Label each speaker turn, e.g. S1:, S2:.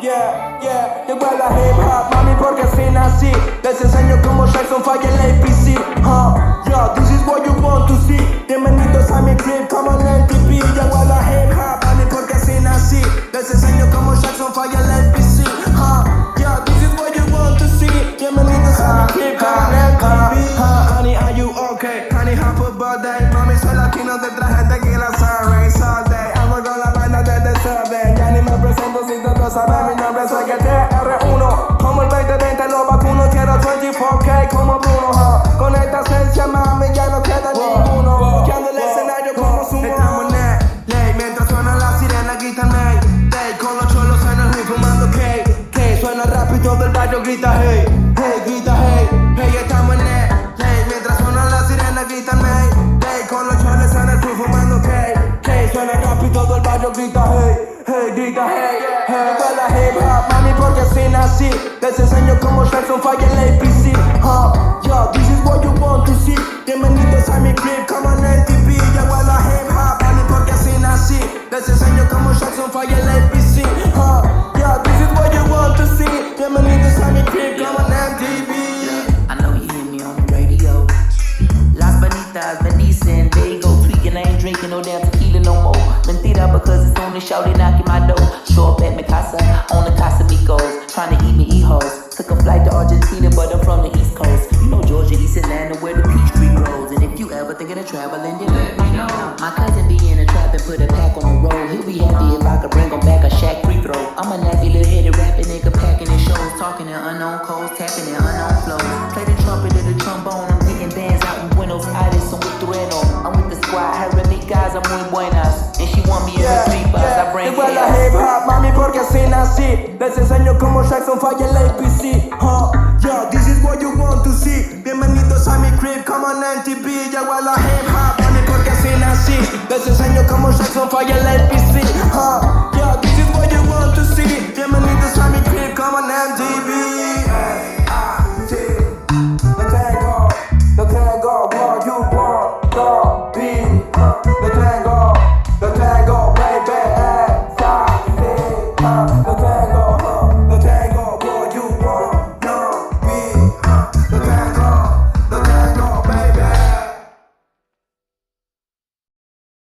S1: yeah, llegó a la hip hop, mami, porque así nací. Les enseño cómo Jackson falla el APC. Yeah, this is what you want to see. Bienvenidos a mi crib, como en el TV. Llegó a la hip hop, mami, porque así nací. Les enseño cómo Jackson falla el APC. Yeah, this is what you want to see. Bienvenidos a mi crib, como en el TV. Honey, are you okay? Honey, happy birthday. Mami, soy latino de traje tequila, sorry, all day. Amo con la vaina de desorden. Ya ni me presento si todos saben mi nombre, soy el TR1. Como el 2020 lo vacuno, quiero 24K como Bruno. Con esta esencia, mami, ya no queda ninguno. Buscando el escenario como sumo. Estamos en el ley, mientras suena la sirena, gritan hey, hey. Con los cholos en el hood fumando K. Suena rápido y todo el barrio grita hey, hey, grita hey, hey. Estamos en el ley, mientras suena la sirena, gritan hey, hey. Con los cholos en el hood fumando K. Suena rápido y todo el barrio grita hey, hey, grita hey, hey. Con la hip hop, mami, porque así nací. Les enseño cómo Jackson falla el APC. Yeah, this is what you want to see. Bienvenidos a mi crib, como en el TV. Llego a la hip hop, mami, porque así nací. Les enseño cómo Jackson falla el APC. Yeah, this is what you want to see. Bienvenidos a mi crib, como en el TV.
S2: I know you hear me on the radio. Las Bonitas, Benicia, there you go. Tweaking, I ain't drinking no damn tequila no more. Mentira, because it's only shouty knocking my door. Show up at mi casa, on the Casamigos. Trying to eat me hoes. Took a flight to Argentina, but I'm from the East Coast. You know Georgia, East Atlanta, where the Peachtree grows. And if you ever thinking of traveling, then let me know. My cousin be in a trap and put a pack on the road. He'll be happy if I could bring him back a Shaq free throw. I'm a nappy little headed rapping nigga, packing his shows, talking in unknown codes, tapping in unknown flows. Play the trumpet and the trombone. I'm taking bands out in Buenos Aires, I'm with Trueno. I'm with the squad, her and me guys, I'm muy buenas. And she want me in her three bars, I bring
S1: Llegó a la hip hop, mami, porque así nací. Les enseño cómo Jackson falla el APC. Yeah, this is what you want to see. Bienvenidos a mi crib, como en el TV. Llegó a la hip hop, mami, porque así nací. Les enseño cómo Jackson falla el APC. Yeah,